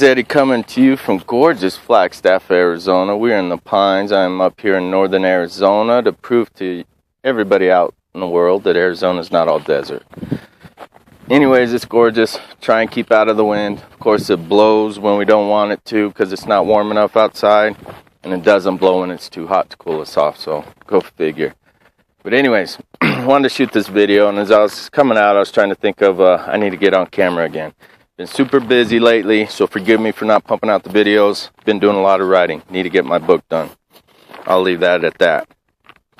Eddie coming to you from gorgeous Flagstaff, Arizona. We're in the Pines. I'm up here in northern Arizona to prove to everybody out in the world that Arizona is not all desert. Anyways, it's gorgeous. Try and keep out of the wind. Of course, it blows when we don't want it to because it's not warm enough outside. And it doesn't blow when it's too hot to cool us off, so go figure. But anyways, I wanted to shoot this video, and as I was coming out, I was trying to think of, I need to get on camera again. Been super busy lately, so forgive me for not pumping out the videos. Been doing a lot of writing. Need to get my book done. I'll leave that at that.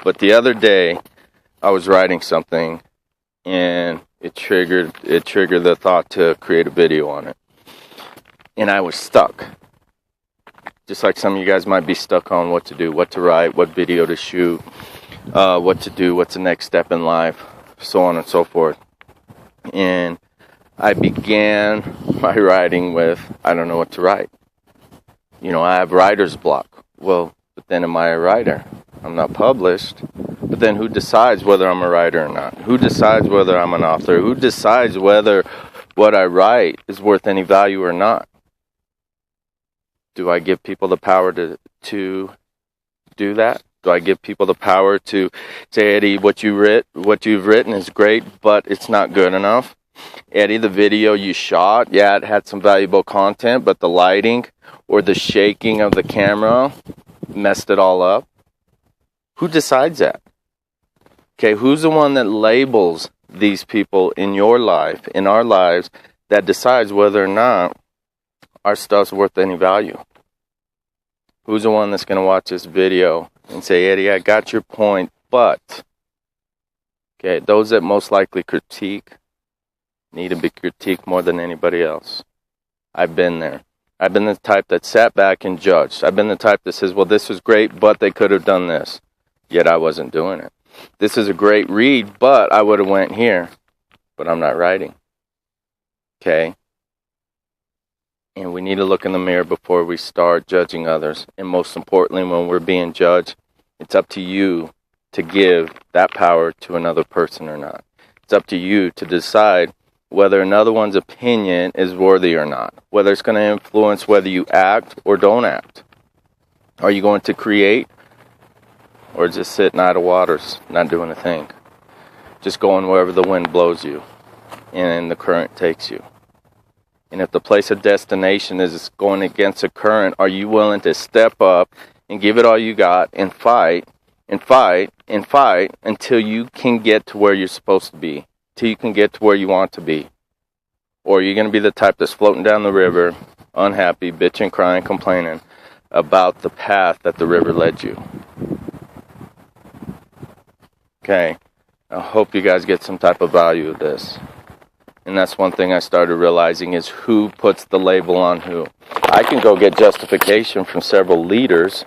But the other day, I was writing something, and it triggered the thought to create a video on it. And I was stuck. Just like some of you guys might be stuck on what to do, what to write, what video to shoot, what to do, what's the next step in life, so on and so forth. And I began my writing with, I don't know what to write. You know, I have writer's block. Well, but then am I a writer? I'm not published. But then who decides whether I'm a writer or not? Who decides whether I'm an author? Who decides whether what I write is worth any value or not? Do I give people the power to do that? Do I give people the power to say, Eddie, what you've written is great, but it's not good enough? Eddie, the video you shot, yeah, it had some valuable content, but the lighting or the shaking of the camera messed it all up. Who decides that? Okay, who's the one that labels these people in your life, in our lives, that decides whether or not our stuff's worth any value? Who's the one that's going to watch this video and say, Eddie, I got your point, but, okay, those that most likely critique need to be critiqued more than anybody else. I've been there. I've been the type that sat back and judged. I've been the type that says, well, this was great, but they could have done this. Yet I wasn't doing it. This is a great read, but I would have went here. But I'm not writing. Okay? And we need to look in the mirror before we start judging others. And most importantly, when we're being judged, it's up to you to give that power to another person or not. It's up to you to decide whether another one's opinion is worthy or not, whether it's going to influence whether you act or don't act. Are you going to create or just sit in idle waters, not doing a thing? Just going wherever the wind blows you and the current takes you. And if the place of destination is going against the current, are you willing to step up and give it all you got and fight and fight and fight until you can get to where you're supposed to be? Till you can get to where you want to be? Or are you going to be the type that's floating down the river, unhappy, bitching, crying, complaining about the path that the river led you? Okay, I hope you guys get some type of value of this. And that's one thing I started realizing is who puts the label on who. I can go get justification from several leaders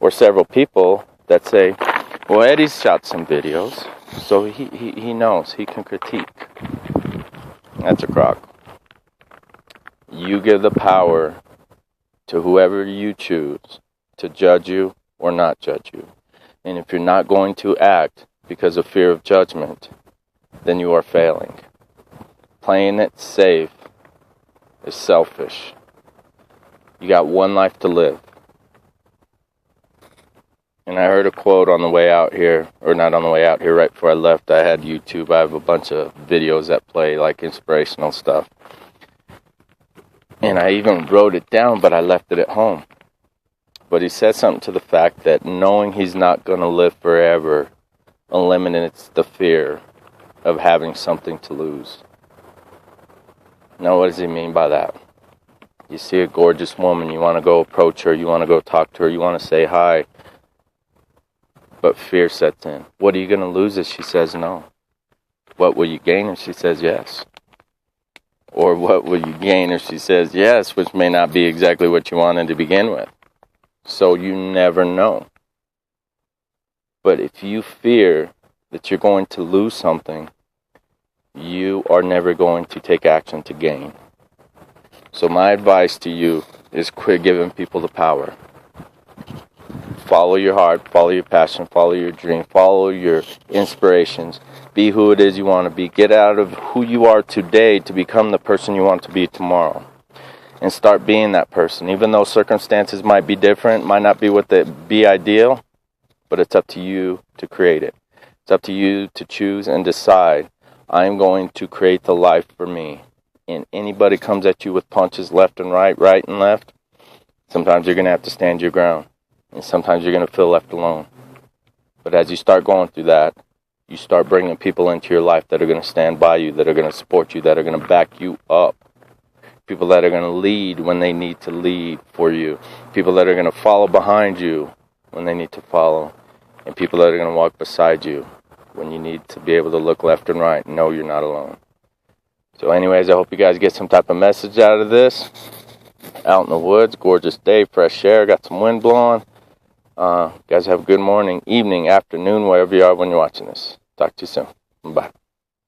or several people that say, well, Eddie's shot some videos, so he knows, he can critique. That's a crock. You give the power to whoever you choose to judge you or not judge you. And if you're not going to act because of fear of judgment, then you are failing. Playing it safe is selfish. You got one life to live. And I heard a quote on the way out here, or not on the way out here, right before I left. I had YouTube. I have a bunch of videos that play, like inspirational stuff. And I even wrote it down, but I left it at home. But he said something to the fact that knowing he's not going to live forever eliminates the fear of having something to lose. Now, what does he mean by that? You see a gorgeous woman, you want to go approach her, you want to go talk to her, you want to say hi. But fear sets in. What are you going to lose if she says no? What will you gain if she says yes? Or what will you gain if she says yes, which may not be exactly what you wanted to begin with? So you never know. But if you fear that you're going to lose something, you are never going to take action to gain. So my advice to you is quit giving people the power. Follow your heart, follow your passion, follow your dream, follow your inspirations. Be who it is you want to be. Get out of who you are today to become the person you want to be tomorrow. and start being that person. Even though circumstances might be different, might not be what be ideal, but it's up to you to create it. It's up to you to choose and decide, I'm going to create the life for me. And anybody comes at you with punches left and right, right and left, sometimes you're going to have to stand your ground. And sometimes you're going to feel left alone. But as you start going through that, you start bringing people into your life that are going to stand by you, that are going to support you, that are going to back you up. People that are going to lead when they need to lead for you. People that are going to follow behind you when they need to follow. And people that are going to walk beside you when you need to be able to look left and right and know you're not alone. So anyways, I hope you guys get some type of message out of this. Out in the woods, gorgeous day, fresh air, got some wind blowing. Guys have a good morning, evening, afternoon, wherever you are when you're watching this. Talk to you soon. Bye.